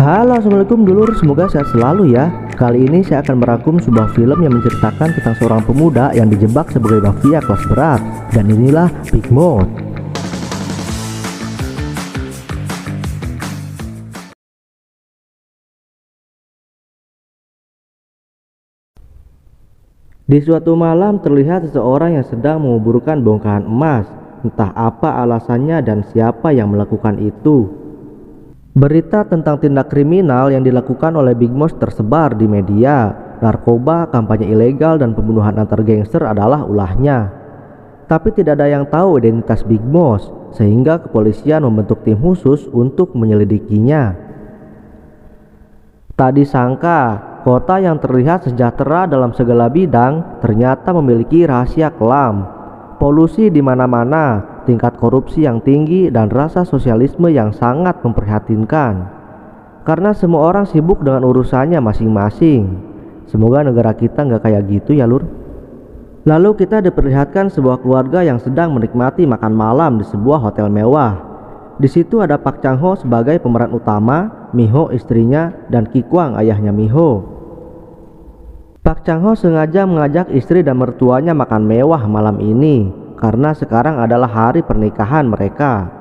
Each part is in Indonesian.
Halo, assalamualaikum dulur, semoga sehat selalu ya. Kali ini saya akan merangkum sebuah film yang menceritakan tentang seorang pemuda yang dijebak sebagai mafia kelas berat. Dan inilah Big Mouth. Di suatu malam terlihat seseorang yang sedang menguburkan bongkahan emas. Entah apa alasannya dan siapa yang melakukan itu. Berita tentang tindak kriminal yang dilakukan oleh Big Mouth tersebar di media. Narkoba, kampanye ilegal, dan pembunuhan antar gangster adalah ulahnya. Tapi tidak ada yang tahu identitas Big Mouth, sehingga kepolisian membentuk tim khusus untuk menyelidikinya. Tak disangka, kota yang terlihat sejahtera dalam segala bidang ternyata memiliki rahasia kelam. Polusi di mana-mana, tingkat korupsi yang tinggi, dan rasa sosialisme yang sangat memprihatinkan. Karena semua orang sibuk dengan urusannya masing-masing. Semoga negara kita nggak kayak gitu ya lur. Lalu kita diperlihatkan sebuah keluarga yang sedang menikmati makan malam di sebuah hotel mewah. Di situ ada Park Chang Ho sebagai pemeran utama, Mi-ho istrinya, dan Ki Kwang ayahnya Mi-ho. Park Chang Ho sengaja mengajak istri dan mertuanya makan mewah malam ini karena sekarang adalah hari pernikahan mereka.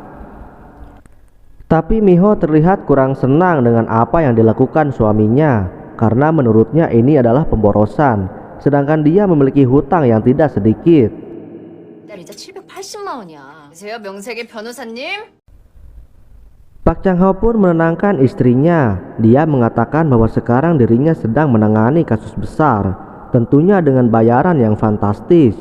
Tapi Mi-ho terlihat kurang senang dengan apa yang dilakukan suaminya karena menurutnya ini adalah pemborosan, sedangkan dia memiliki hutang yang tidak sedikit. 이자 780만 원이야. 세요 명색의 변호사님? Park Chang Ho pun menenangkan istrinya. Dia mengatakan bahwa sekarang dirinya sedang menangani kasus besar, tentunya dengan bayaran yang fantastis.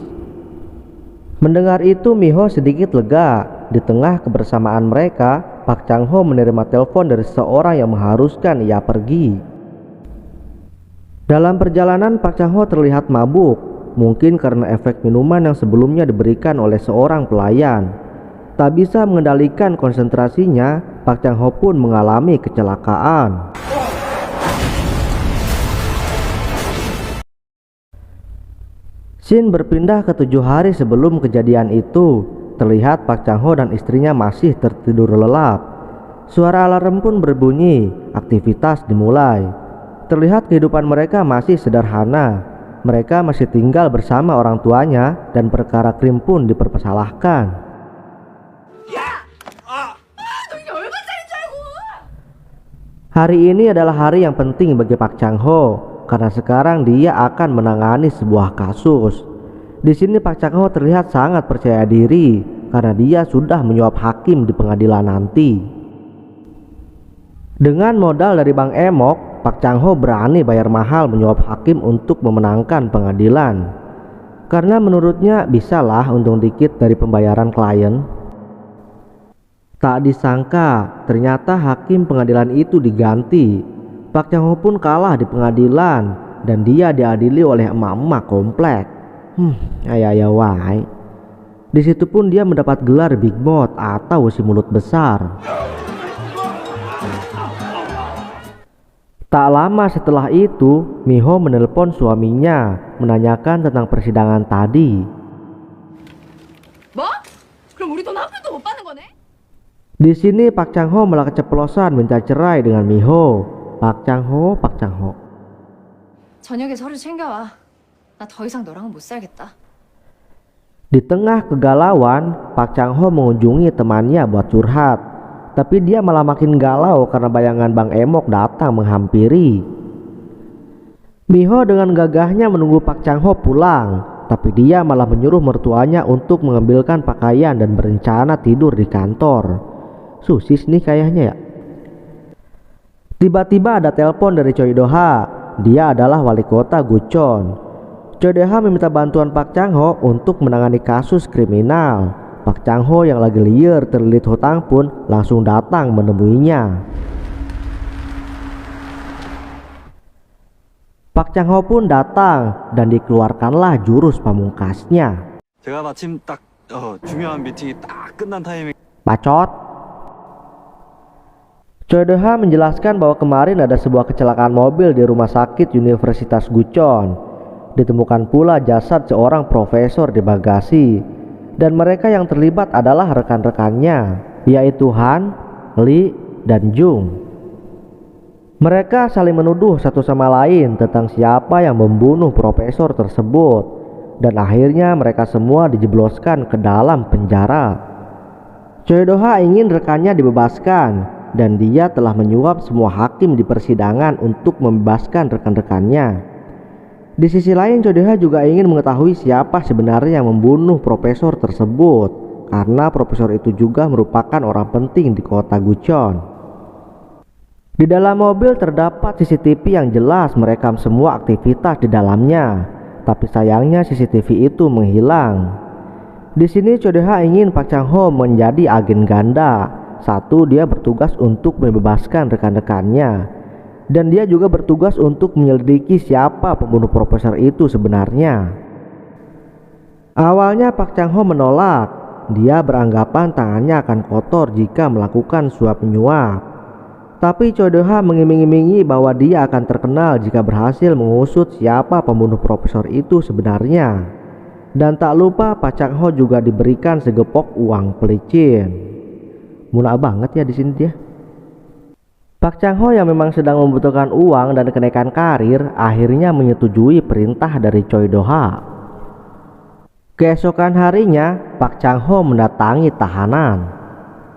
Mendengar itu, Mi-ho sedikit lega. Di tengah kebersamaan mereka, Park Chang Ho menerima telepon dari seseorang yang mengharuskan ia pergi. Dalam perjalanan, Park Chang Ho terlihat mabuk, mungkin karena efek minuman yang sebelumnya diberikan oleh seorang pelayan. Tak bisa mengendalikan konsentrasinya, Park Chang Ho pun mengalami kecelakaan. Scene berpindah ke 7 hari sebelum kejadian itu. Terlihat Park Chang Ho dan istrinya masih tertidur lelap. Suara alarm pun berbunyi, aktivitas dimulai. Terlihat kehidupan mereka masih sederhana. Mereka masih tinggal bersama orang tuanya dan perkara krim pun dipermasalahkan. Hari ini adalah hari yang penting bagi Park Chang Ho karena sekarang dia akan menangani sebuah kasus. Di sini Park Chang Ho terlihat sangat percaya diri karena dia sudah menyuap hakim di pengadilan nanti. Dengan modal dari Bang Emok, Park Chang Ho berani bayar mahal menyuap hakim untuk memenangkan pengadilan. Karena menurutnya bisalah untung dikit dari pembayaran klien. Tak disangka, ternyata hakim pengadilan itu diganti. Park Chang Ho pun kalah di pengadilan dan dia diadili oleh emak-emak komplek. Ayah wae. Di situ pun dia mendapat gelar Big Mouth atau si mulut besar. Tak lama setelah itu, Mi-ho menelpon suaminya menanyakan tentang persidangan tadi. 뭐? 그럼 우리 돈 한 푼도 못 받는 거네? Di sini Park Chang Ho malah keceplosan minta cerai dengan Mi-ho. Park Chang Ho. 저녁에 서류 챙겨와. 나 더 이상 너랑은 못 살겠다. Di tengah kegalauan, Park Chang Ho mengunjungi temannya buat curhat. Tapi dia malah makin galau karena bayangan Bang Emok datang menghampiri. Mi-ho dengan gagahnya menunggu Park Chang Ho pulang, tapi dia malah menyuruh mertuanya untuk mengambilkan pakaian dan berencana tidur di kantor. Susis nih kayaknya ya. Tiba-tiba ada telepon dari Choi Do-ha. Dia adalah wali kota Gucheon. Choi Do-ha meminta bantuan Park Chang Ho untuk menangani kasus kriminal. Park Chang Ho yang lagi liar terlilit hutang pun langsung datang menemuinya. Park Chang Ho pun datang dan dikeluarkanlah jurus pamungkasnya. 제가 마침 딱 중요한 미팅이 딱 끝난 타이밍. Bacot. Choi Do-ha menjelaskan bahwa kemarin ada sebuah kecelakaan mobil di rumah sakit Universitas Gucheon. Ditemukan pula jasad seorang profesor di bagasi. Dan mereka yang terlibat adalah rekan-rekannya, yaitu Han, Lee, dan Jung. Mereka saling menuduh satu sama lain tentang siapa yang membunuh profesor tersebut, dan akhirnya mereka semua dijebloskan ke dalam penjara. Choi Do-ha ingin rekannya dibebaskan, dan dia telah menyuap semua hakim di persidangan untuk membebaskan rekan-rekannya. Di sisi lain, Choi Do-ha juga ingin mengetahui siapa sebenarnya yang membunuh profesor tersebut, karena profesor itu juga merupakan orang penting di kota Gucheon. Di dalam mobil terdapat CCTV yang jelas merekam semua aktivitas di dalamnya, tapi sayangnya CCTV itu menghilang. Di sini Choi Do-ha ingin Park Chang-ho menjadi agen ganda. Satu, dia bertugas untuk membebaskan rekan-rekannya, dan dia juga bertugas untuk menyelidiki siapa pembunuh profesor itu sebenarnya. Awalnya Park Chang-ho menolak. Dia beranggapan tangannya akan kotor jika melakukan suap menyuap. Tapi Choi Do-ha mengiming-imingi bahwa dia akan terkenal jika berhasil mengusut siapa pembunuh profesor itu sebenarnya. Dan tak lupa Park Chang-ho juga diberikan segepok uang pelicin. Muna banget ya di sini dia. Park Chang-ho yang memang sedang membutuhkan uang dan kenaikan karir akhirnya menyetujui perintah dari Choi Do-ha. Keesokan harinya Park Chang-ho mendatangi tahanan.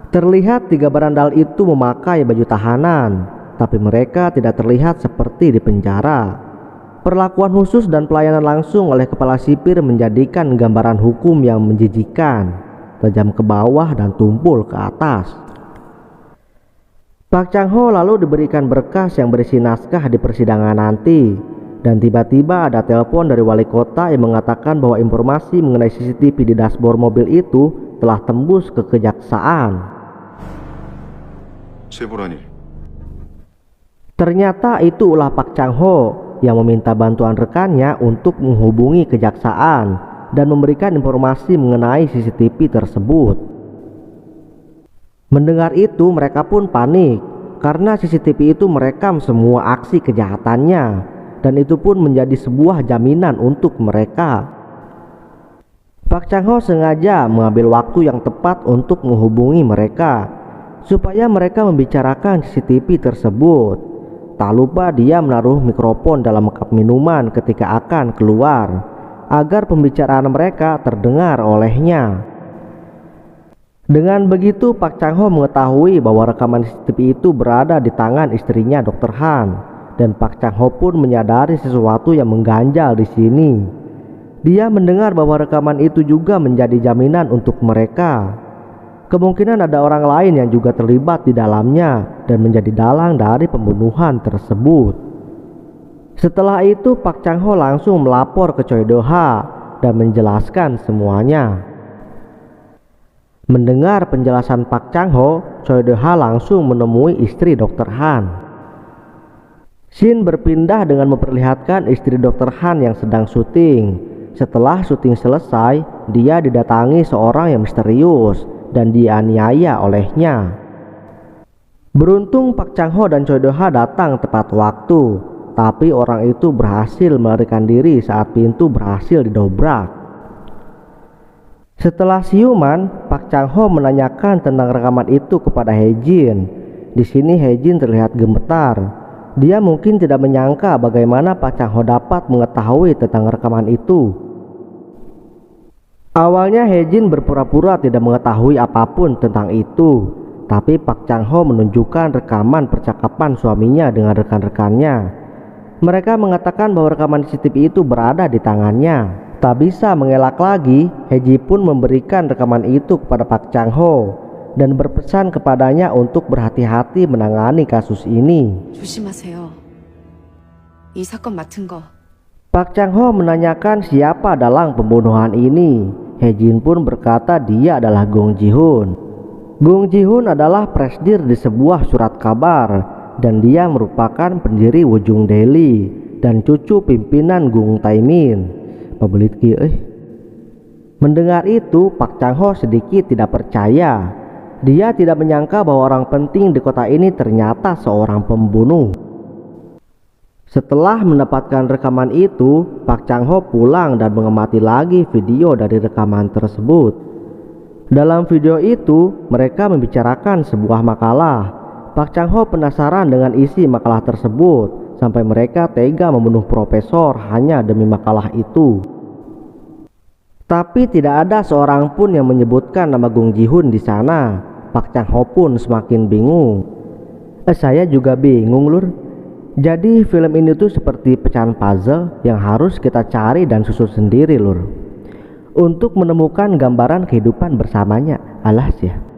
Terlihat 3 berandal itu memakai baju tahanan, tapi mereka tidak terlihat seperti di penjara. Perlakuan khusus dan pelayanan langsung oleh kepala sipir menjadikan gambaran hukum yang menjijikan, tajam ke bawah dan tumpul ke atas. Park Chang-ho lalu diberikan berkas yang berisi naskah di persidangan nanti, dan tiba-tiba ada telepon dari wali kota yang mengatakan bahwa informasi mengenai CCTV di dashboard mobil itu telah tembus ke kejaksaan. Ternyata itu ulah Park Chang-ho yang meminta bantuan rekannya untuk menghubungi kejaksaan dan memberikan informasi mengenai CCTV tersebut. Mendengar itu mereka pun panik karena CCTV itu merekam semua aksi kejahatannya, dan itu pun menjadi sebuah jaminan untuk mereka. Park Chang-ho sengaja mengambil waktu yang tepat untuk menghubungi mereka supaya mereka membicarakan CCTV tersebut. Tak lupa dia menaruh mikrofon dalam cup minuman ketika akan keluar agar pembicaraan mereka terdengar olehnya. Dengan begitu Park Chang-ho mengetahui bahwa rekaman CCTV itu berada di tangan istrinya Dr. Han, dan Park Chang-ho pun menyadari sesuatu yang mengganjal di sini. Dia mendengar bahwa rekaman itu juga menjadi jaminan untuk mereka. Kemungkinan ada orang lain yang juga terlibat di dalamnya dan menjadi dalang dari pembunuhan tersebut. Setelah itu Park Chang-ho langsung melapor ke Choi Do-ha dan menjelaskan semuanya. Mendengar penjelasan Park Chang-ho, Choi Do-ha langsung menemui istri Dr. Han. Scene berpindah dengan memperlihatkan istri Dr. Han yang sedang syuting. Setelah syuting selesai, dia didatangi seorang yang misterius dan dianiaya olehnya. Beruntung Park Chang-ho dan Choi Do-ha datang tepat waktu, tapi orang itu berhasil melarikan diri saat pintu berhasil didobrak. Setelah siuman, Park Chang-ho menanyakan tentang rekaman itu kepada Hae-jin. Di sini Hae-jin terlihat gemetar. Dia mungkin tidak menyangka bagaimana Park Chang-ho dapat mengetahui tentang rekaman itu. Awalnya Hae-jin berpura-pura tidak mengetahui apapun tentang itu, tapi Park Chang-ho menunjukkan rekaman percakapan suaminya dengan rekan-rekannya. Mereka mengatakan bahwa rekaman CCTV itu berada di tangannya. Tak bisa mengelak lagi, Hae-jin pun memberikan rekaman itu kepada Park Chang-ho dan berpesan kepadanya untuk berhati-hati menangani kasus ini. 조심하세요. 이 사건 맡은 거. Park Chang-ho menanyakan siapa dalang pembunuhan ini. Hae-jin pun berkata dia adalah Gong Ji-hoon. Gong Ji-hoon adalah presidir di sebuah surat kabar, dan dia merupakan pendiri Wujung Daily dan cucu pimpinan Gung Tae-min. Pabelit kieu euy. Mendengar itu, Park Chang-ho sedikit tidak percaya. Dia tidak menyangka bahwa orang penting di kota ini ternyata seorang pembunuh. Setelah mendapatkan rekaman itu, Park Chang-ho pulang dan mengamati lagi video dari rekaman tersebut. Dalam video itu, mereka membicarakan sebuah makalah. Pak Chang Ho penasaran dengan isi makalah tersebut sampai mereka tega membunuh profesor hanya demi makalah itu. Tapi tidak ada seorang pun yang menyebutkan nama Gung Ji-hoon di sana. Pak Chang Ho pun semakin bingung. Saya juga bingung, Lur. Jadi film ini tuh seperti pecahan puzzle yang harus kita cari dan susun sendiri, Lur, untuk menemukan gambaran kehidupan bersamanya. Alas ya.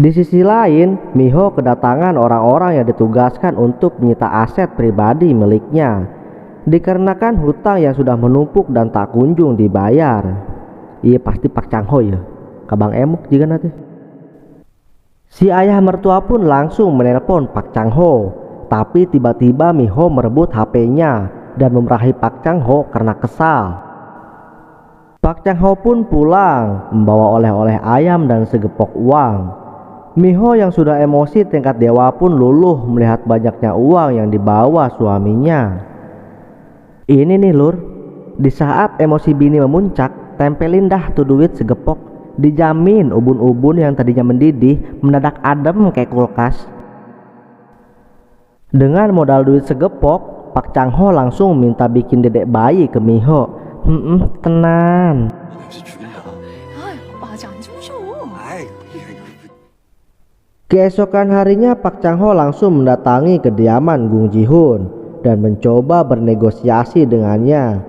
Di sisi lain, Miho kedatangan orang-orang yang ditugaskan untuk menyita aset pribadi miliknya, dikarenakan hutang yang sudah menumpuk dan tak kunjung dibayar. Iya pasti Pak Chang Ho ya, kabang emuk juga nanti. Si ayah mertua pun langsung menelpon Pak Chang Ho, tapi tiba-tiba Miho merebut HP-nya dan memarahi Pak Chang Ho karena kesal. Pak Chang Ho pun pulang membawa oleh-oleh ayam dan segepok uang. Miho yang sudah emosi tingkat dewa pun luluh melihat banyaknya uang yang dibawa suaminya. Ini nih, Lur, di saat emosi bini memuncak, tempelin dah tuh duit segepok. Dijamin ubun-ubun yang tadinya mendidih mendadak adem kayak kulkas. Dengan modal duit segepok, Pak Chang Ho langsung minta bikin dedek bayi ke Miho. Tenan. 냄새 죽일라. 아, 오빠 아직 안 주무셔. 아이, Keesokan harinya Pak Chang Ho langsung mendatangi kediaman Gung Ji-hoon dan mencoba bernegosiasi dengannya.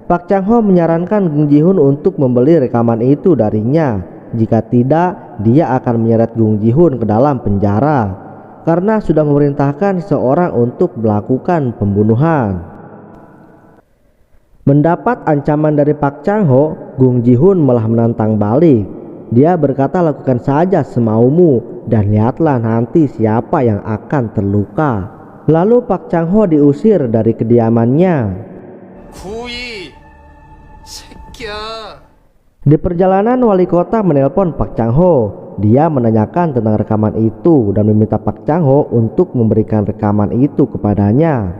Pak Chang Ho menyarankan Gung Ji-hoon untuk membeli rekaman itu darinya. Jika tidak, dia akan menyeret Gung Ji-hoon ke dalam penjara karena sudah memerintahkan seseorang untuk melakukan pembunuhan. Mendapat ancaman dari Pak Chang Ho, Gung Ji-hoon malah menantang balik. Dia berkata, lakukan saja semaumu dan lihatlah nanti siapa yang akan terluka. Lalu Pak Chang Ho diusir dari kediamannya. 구이 새끼야. Di perjalanan wali kota menelpon Pak Chang Ho. Dia menanyakan tentang rekaman itu dan meminta Pak Chang Ho untuk memberikan rekaman itu kepadanya.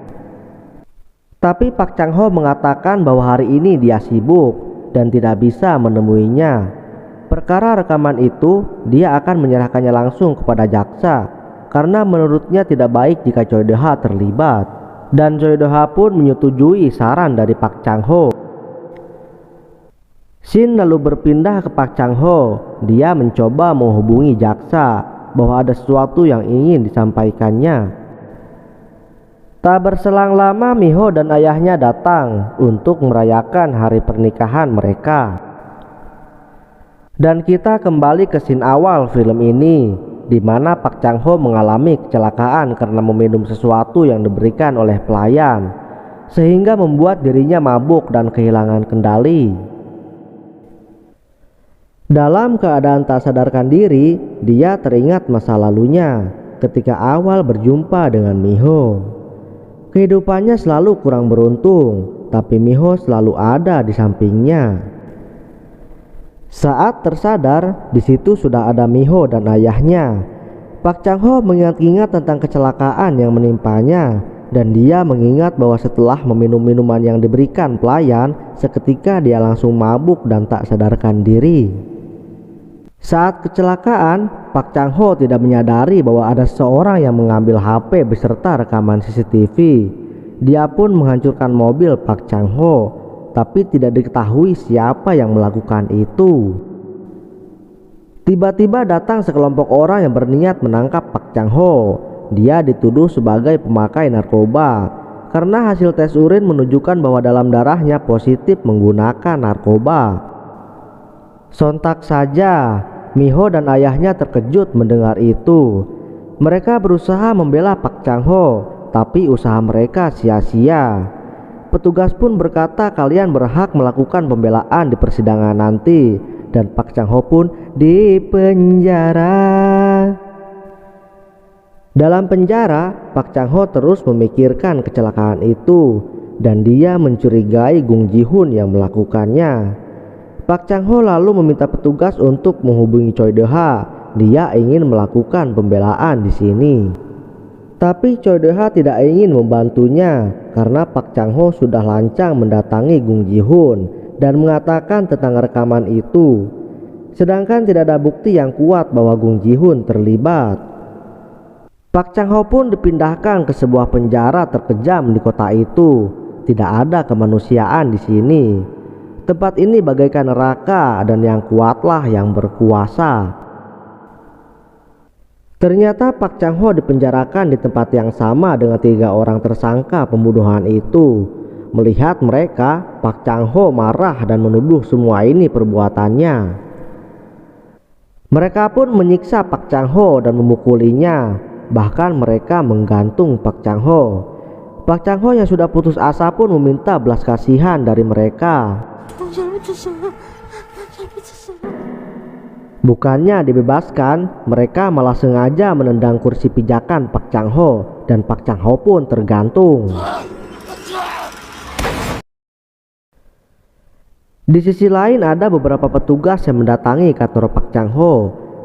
Tapi Pak Chang Ho mengatakan bahwa hari ini dia sibuk dan tidak bisa menemuinya. Perkara rekaman itu dia akan menyerahkannya langsung kepada jaksa karena menurutnya tidak baik jika Choi Do-ha terlibat, dan Choi Do-ha pun menyetujui saran dari Pak Chang Ho. Shin lalu berpindah ke Pak Chang Ho. Dia mencoba menghubungi jaksa bahwa ada sesuatu yang ingin disampaikannya. Tak berselang lama Miho dan ayahnya datang untuk merayakan hari pernikahan mereka. Dan kita kembali ke scene awal film ini, di mana Pak Chang Ho mengalami kecelakaan karena meminum sesuatu yang diberikan oleh pelayan, sehingga membuat dirinya mabuk dan kehilangan kendali. Dalam keadaan tak sadarkan diri, dia teringat masa lalunya ketika awal berjumpa dengan Miho. Kehidupannya selalu kurang beruntung, tapi Miho selalu ada di sampingnya. Saat tersadar, di situ sudah ada Miho dan ayahnya. Pak Chang Ho mengingat-ingat tentang kecelakaan yang menimpanya, dan dia mengingat bahwa setelah meminum minuman yang diberikan pelayan, seketika dia langsung mabuk dan tak sadarkan diri. Saat kecelakaan, Pak Chang Ho tidak menyadari bahwa ada seorang yang mengambil HP beserta rekaman CCTV. Dia pun menghancurkan mobil Pak Chang Ho, tapi tidak diketahui siapa yang melakukan itu. Tiba-tiba datang sekelompok orang yang berniat menangkap Pak Chang Ho. Dia dituduh sebagai pemakai narkoba karena hasil tes urin menunjukkan bahwa dalam darahnya positif menggunakan narkoba. Sontak saja Miho dan ayahnya terkejut mendengar itu. Mereka berusaha membela Pak Chang Ho, tapi usaha mereka sia-sia. Petugas pun berkata kalian berhak melakukan pembelaan di persidangan nanti, dan Pak Chang Ho pun dipenjara. Dalam penjara, Pak Chang Ho terus memikirkan kecelakaan itu dan dia mencurigai Gung Ji-hoon yang melakukannya. Pak Chang Ho lalu meminta petugas untuk menghubungi Choi Do-ha. Dia ingin melakukan pembelaan di sini. Tapi Choi Do-ha tidak ingin membantunya karena Pak Chang Ho sudah lancang mendatangi Gung Ji-hoon dan mengatakan tentang rekaman itu. Sedangkan tidak ada bukti yang kuat bahwa Gung Ji-hoon terlibat. Pak Chang Ho pun dipindahkan ke sebuah penjara terkejam di kota itu. Tidak ada kemanusiaan di sini. Tempat ini bagaikan neraka dan yang kuatlah yang berkuasa. Ternyata Pak Chang Ho dipenjarakan di tempat yang sama dengan 3 orang tersangka pembunuhan itu. Melihat mereka, Pak Chang Ho marah dan menuduh semua ini perbuatannya. Mereka pun menyiksa Pak Chang Ho dan memukulinya. Bahkan mereka menggantung Pak Chang Ho. Pak Chang Ho yang sudah putus asa pun meminta belas kasihan dari mereka. Bukannya dibebaskan, mereka malah sengaja menendang kursi pijakan Pak Chang Ho dan Pak Chang Ho pun tergantung. Di sisi lain ada beberapa petugas yang mendatangi kantor Pak Chang Ho.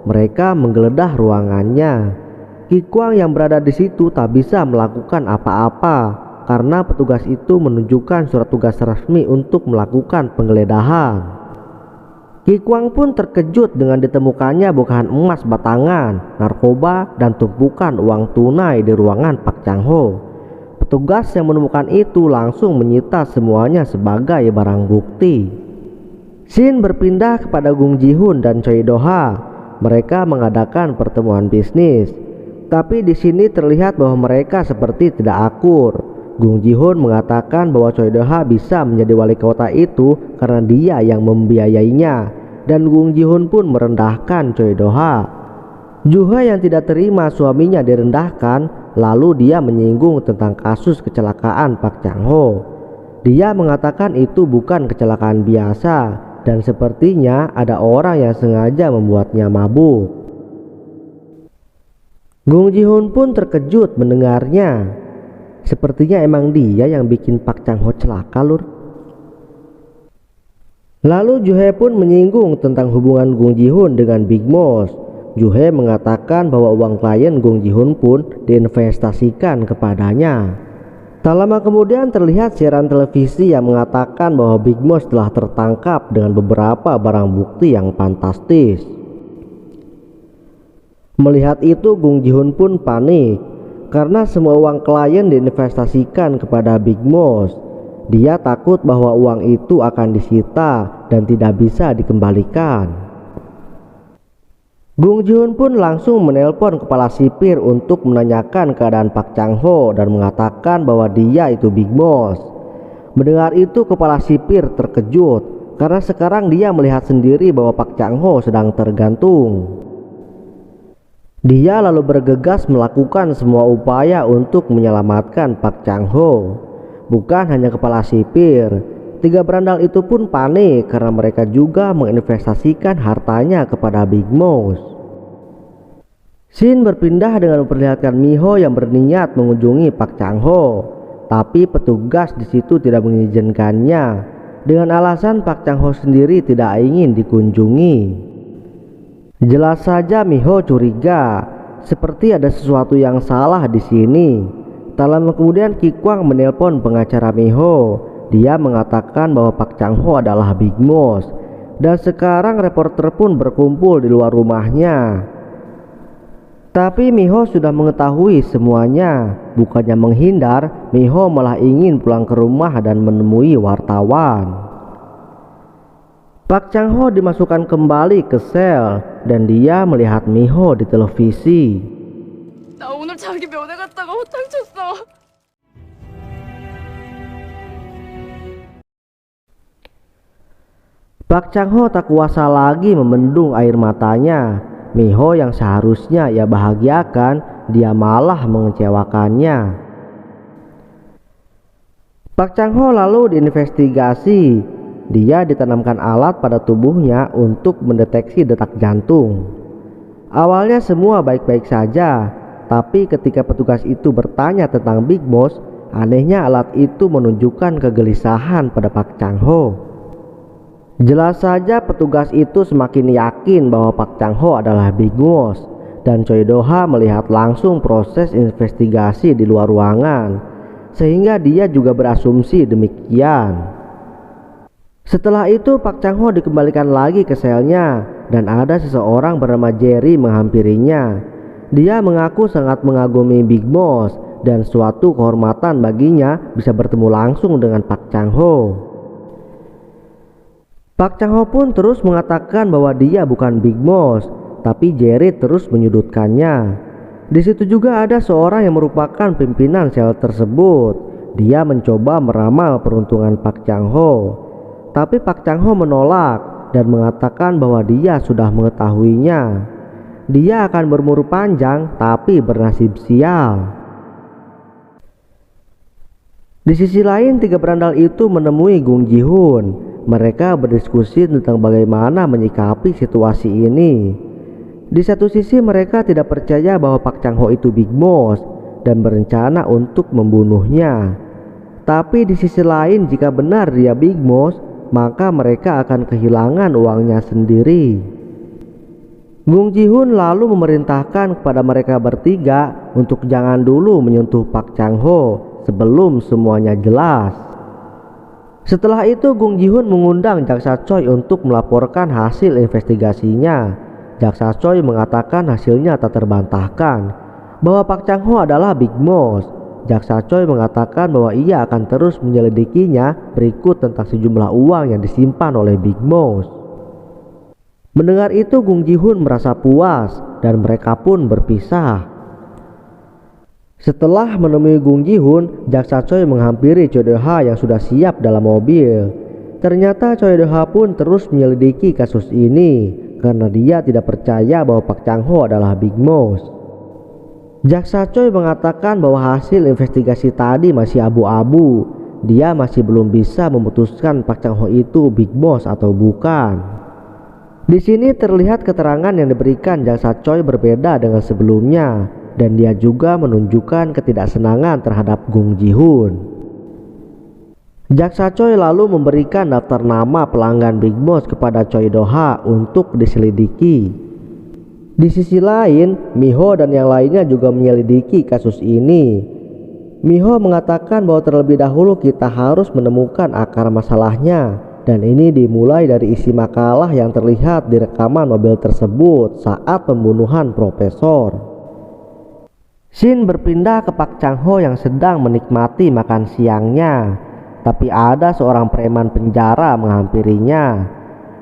Mereka menggeledah ruangannya. Ki Kwang yang berada di situ tak bisa melakukan apa-apa karena petugas itu menunjukkan surat tugas resmi untuk melakukan penggeledahan. Ki Kwang pun terkejut dengan ditemukannya bukan emas batangan, narkoba, dan tumpukan uang tunai di ruangan Pak Chang Ho. Petugas yang menemukan itu langsung menyita semuanya sebagai barang bukti. Shin berpindah kepada Gung Ji Hoon dan Choi Do Ha. Mereka mengadakan pertemuan bisnis. Tapi di sini terlihat bahwa mereka seperti tidak akur. Gung Ji Hoon mengatakan bahwa Choi Do Ha bisa menjadi wali kota itu karena dia yang membiayainya, dan Gung Ji Hoon pun merendahkan Choi Do Ha. Ju He yang tidak terima suaminya direndahkan, lalu dia menyinggung tentang kasus kecelakaan Pak Chang Ho. Dia mengatakan itu bukan kecelakaan biasa dan sepertinya ada orang yang sengaja membuatnya mabuk. Gung Ji Hoon pun terkejut mendengarnya. Sepertinya emang dia yang bikin Pak Chang Ho celaka, lur. Lalu Ju He pun menyinggung tentang hubungan Gung Ji Hoon dengan Big Boss. Ju He mengatakan bahwa uang klien Gung Ji Hoon pun diinvestasikan kepadanya. Tak lama kemudian terlihat siaran televisi yang mengatakan bahwa Big Boss telah tertangkap dengan beberapa barang bukti yang fantastis. Melihat itu Gung Ji Hoon pun panik karena semua uang klien diinvestasikan kepada Big Boss. Dia takut bahwa uang itu akan disita dan tidak bisa dikembalikan. Gung Ji Hoon pun langsung menelpon kepala sipir untuk menanyakan keadaan Pak Chang Ho dan mengatakan bahwa dia itu Big Boss. Mendengar itu kepala sipir terkejut karena sekarang dia melihat sendiri bahwa Pak Chang Ho sedang tergantung. Dia lalu bergegas melakukan semua upaya untuk menyelamatkan Pak Chang Ho. Bukan hanya kepala sipir, 3 berandal itu pun panik karena mereka juga menginvestasikan hartanya kepada Big Boss. Shin berpindah dengan memperlihatkan Miho yang berniat mengunjungi Pak Chang Ho, tapi petugas di situ tidak mengizinkannya dengan alasan Pak Chang Ho sendiri tidak ingin dikunjungi. Jelas saja Miho curiga, seperti ada sesuatu yang salah di sini. Tak lama kemudian Ki Kwang menelpon pengacara Miho. Dia mengatakan bahwa Pak Chang Ho adalah Big Boss, dan sekarang reporter pun berkumpul di luar rumahnya. Tapi Miho sudah mengetahui semuanya. Bukannya menghindar, Miho malah ingin pulang ke rumah dan menemui wartawan. Pak Chang Ho dimasukkan kembali ke sel dan dia melihat Miho di televisi. 나 오늘 자기 면회 갔다가 호탕 쳤어. Pak Chang Ho tak kuasa lagi membendung air matanya. Miho yang seharusnya ia bahagiakan, dia malah mengecewakannya. Pak Chang Ho lalu diinvestigasi. Dia ditanamkan alat pada tubuhnya untuk mendeteksi detak jantung. Awalnya semua baik-baik saja, tapi ketika petugas itu bertanya tentang Big Boss, anehnya alat itu menunjukkan kegelisahan pada Pak Chang Ho. Jelas saja petugas itu semakin yakin bahwa Pak Chang Ho adalah Big Boss, dan Choi Do Ha melihat langsung proses investigasi di luar ruangan, sehingga dia juga berasumsi demikian. Setelah itu Pak Chang Ho dikembalikan lagi ke selnya dan ada seseorang bernama Jerry menghampirinya. Dia mengaku sangat mengagumi Big Boss dan suatu kehormatan baginya bisa bertemu langsung dengan Park Chang-ho. Park Chang-ho pun terus mengatakan bahwa dia bukan Big Boss, tapi Jerry terus menyudutkannya. Di situ juga ada seorang yang merupakan pimpinan sel tersebut. Dia mencoba meramal peruntungan Park Chang-ho, tapi Park Chang-ho menolak dan mengatakan bahwa dia sudah mengetahuinya. Dia akan berumur panjang tapi bernasib sial. Di sisi lain, tiga berandal itu menemui Gung Ji-hoon. Mereka berdiskusi tentang bagaimana menyikapi situasi ini. Di satu sisi mereka tidak percaya bahwa Park Chang-ho itu Big Boss dan berencana untuk membunuhnya. Tapi di sisi lain, jika benar dia Big Boss, maka mereka akan kehilangan uangnya sendiri. Gung Ji-hoon lalu memerintahkan kepada mereka bertiga untuk jangan dulu menyentuh Park Chang-ho sebelum semuanya jelas. Setelah itu Gung Ji-hoon mengundang Jaksa Choi untuk melaporkan hasil investigasinya. Jaksa Choi mengatakan hasilnya tak terbantahkan bahwa Park Chang-ho adalah Big Boss. Jaksa Choi mengatakan bahwa ia akan terus menyelidikinya berikut tentang sejumlah uang yang disimpan oleh Big Boss. Mendengar itu Gung Ji-hoon merasa puas dan mereka pun berpisah. Setelah menemui Gung Ji-hoon, Jaksa Choi menghampiri Choi Do-ha yang sudah siap dalam mobil. Ternyata Choi Do-ha pun terus menyelidiki kasus ini karena dia tidak percaya bahwa Park Chang-ho adalah Big Boss. Jaksa Choi mengatakan bahwa hasil investigasi tadi masih abu-abu. Dia masih belum bisa memutuskan Park Chang-ho itu Big Boss atau bukan. Di sini terlihat keterangan yang diberikan Jaksa Choi berbeda dengan sebelumnya dan dia juga menunjukkan ketidaksenangan terhadap Gung Ji-hoon. Jaksa Choi lalu memberikan daftar nama pelanggan Big Boss kepada Choi Do-ha untuk diselidiki. Di sisi lain, Mi-ho dan yang lainnya juga menyelidiki kasus ini. Mi-ho mengatakan bahwa terlebih dahulu kita harus menemukan akar masalahnya. Dan ini dimulai dari isi makalah yang terlihat di rekaman mobil tersebut saat pembunuhan profesor. Scene berpindah ke Park Chang-ho yang sedang menikmati makan siangnya. Tapi ada seorang preman penjara menghampirinya.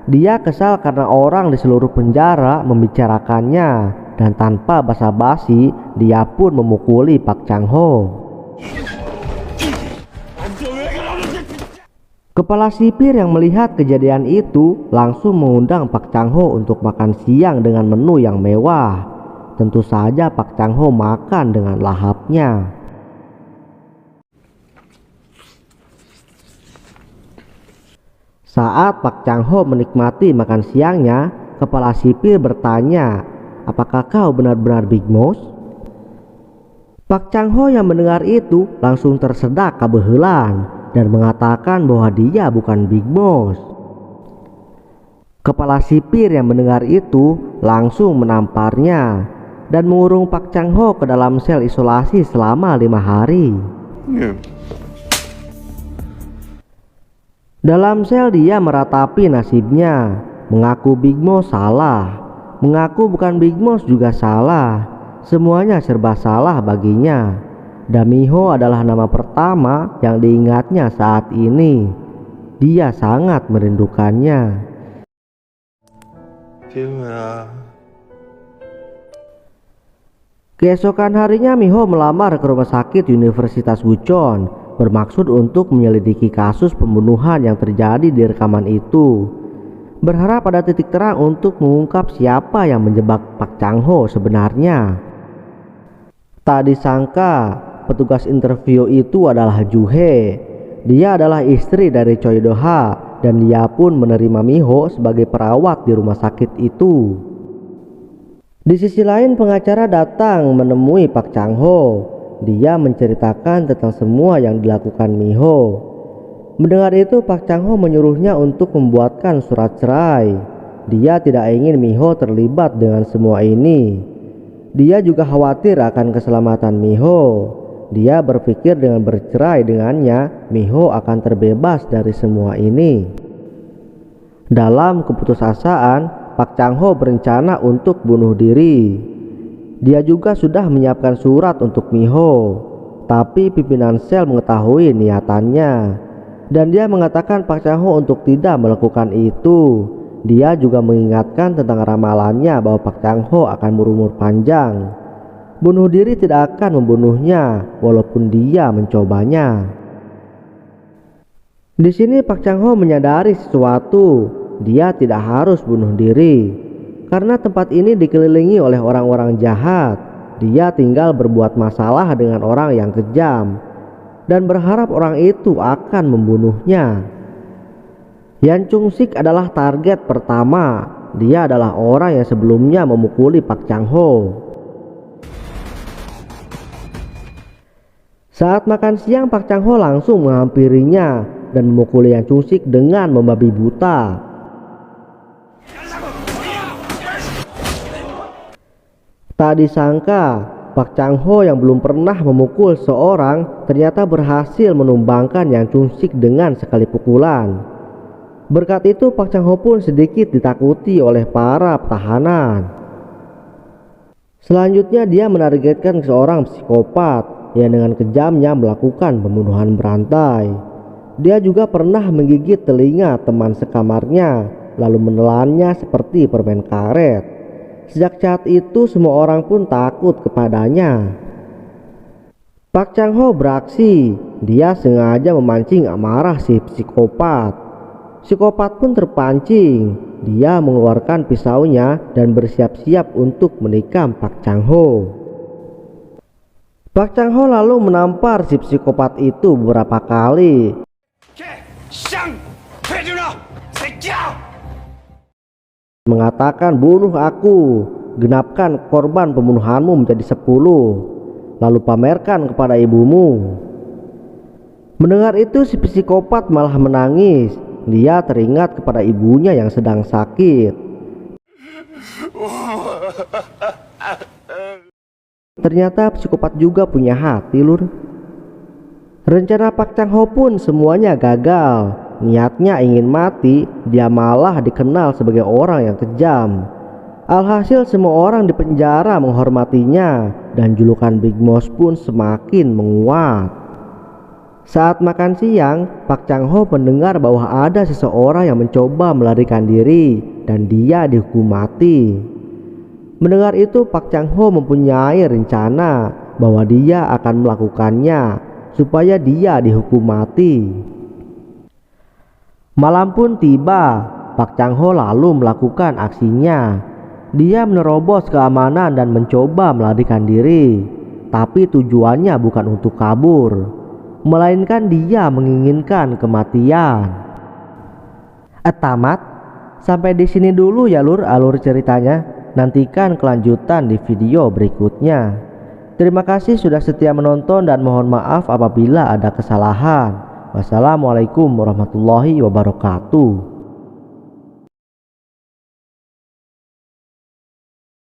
Dia kesal karena orang di seluruh penjara membicarakannya. Dan tanpa basa-basi dia pun memukuli Park Chang-ho. Kepala sipir yang melihat kejadian itu langsung mengundang Park Chang-ho untuk makan siang dengan menu yang mewah. Tentu saja Park Chang-ho makan dengan lahapnya. Saat Park Chang-ho menikmati makan siangnya, kepala sipir bertanya, "Apakah kau benar-benar Big Boss?" Park Chang-ho yang mendengar itu langsung tersedak kabeuheulan dan mengatakan bahwa dia bukan Big Boss. Kepala sipir yang mendengar itu langsung menamparnya dan mengurung Park Chang-ho ke dalam sel isolasi selama 5 hari. Dalam sel dia meratapi nasibnya, mengaku Big Boss salah, mengaku bukan Big Boss juga salah, semuanya serba salah baginya. Dan Mi-ho adalah nama pertama yang diingatnya saat ini. Dia sangat merindukannya. Keesokan harinya Mi-ho melamar ke rumah sakit Universitas Gucheon bermaksud untuk menyelidiki kasus pembunuhan yang terjadi di rekaman itu. Berharap ada titik terang untuk mengungkap siapa yang menjebak Park Chang-ho sebenarnya. Tak disangka petugas interview itu adalah Ju-hye. Dia adalah istri dari Choi Do-ha dan dia pun menerima Mi-ho sebagai perawat di rumah sakit itu. Di sisi lain pengacara datang menemui Park Chang-ho. Dia menceritakan tentang semua yang dilakukan Mi-ho. Mendengar itu Park Chang-ho menyuruhnya untuk membuatkan surat cerai. Dia tidak ingin Mi-ho terlibat dengan semua ini. Dia juga khawatir akan keselamatan Mi-ho. Dia berpikir dengan bercerai dengannya, Mi-ho akan terbebas dari semua ini. Dalam keputusasaan, Park Chang-ho berencana untuk bunuh diri. Dia juga sudah menyiapkan surat untuk Miho, tapi pimpinan sel mengetahui niatannya dan dia mengatakan Pak Chang-ho untuk tidak melakukan itu. Dia juga mengingatkan tentang ramalannya bahwa Pak Chang-ho akan berumur panjang. Bunuh diri tidak akan membunuhnya walaupun dia mencobanya. Di sini Pak Chang-ho menyadari sesuatu. Dia tidak harus bunuh diri karena tempat ini dikelilingi oleh orang-orang jahat. Dia tinggal berbuat masalah dengan orang yang kejam dan berharap orang itu akan membunuhnya. Yan Chung-sik adalah target pertama. Dia adalah orang yang sebelumnya memukuli Pak Chang-ho. Saat makan siang, Pak Chang-ho langsung menghampirinya dan memukuli Yan Chung-sik dengan membabi buta. Tak disangka, Pak Chang-ho yang belum pernah memukul seorang ternyata berhasil menumbangkan Yang Chung-sik dengan sekali pukulan. Berkat itu Pak Chang-ho pun sedikit ditakuti oleh para tahanan. Selanjutnya dia menargetkan seorang psikopat yang dengan kejamnya melakukan pembunuhan berantai. Dia juga pernah menggigit telinga teman sekamarnya lalu menelannya seperti permen karet. Sejak saat itu semua orang pun takut kepadanya. Pak Chang-ho beraksi. Dia sengaja memancing amarah si psikopat. Psikopat pun terpancing. Dia mengeluarkan pisaunya dan bersiap-siap untuk menikam Pak Chang-ho. Pak Chang-ho lalu menampar si psikopat itu beberapa kali. Mengatakan, bunuh aku, genapkan korban pembunuhanmu menjadi 10, lalu pamerkan kepada ibumu. Mendengar itu si psikopat malah menangis. Dia teringat kepada ibunya yang sedang sakit. Ternyata psikopat juga punya hati, lur. Rencana Pak Chang-ho pun semuanya gagal. Niatnya ingin mati, dia malah dikenal sebagai orang yang kejam. Alhasil semua orang di penjara menghormatinya dan julukan Big Boss pun semakin menguat. Saat makan siang, Pak Chang-ho mendengar bahwa ada seseorang yang mencoba melarikan diri dan dia dihukum mati. Mendengar itu Pak Chang-ho mempunyai rencana bahwa dia akan melakukannya supaya dia dihukum mati. Malam pun tiba. Pak Chang-ho lalu melakukan aksinya. Dia menerobos keamanan dan mencoba melarikan diri. Tapi tujuannya bukan untuk kabur, melainkan dia menginginkan kematian. Tamat. Sampai di sini dulu ya lur alur ceritanya. Nantikan kelanjutan di video berikutnya. Terima kasih sudah setia menonton dan mohon maaf apabila ada kesalahan. Wassalamualaikum warahmatullahi wabarakatuh.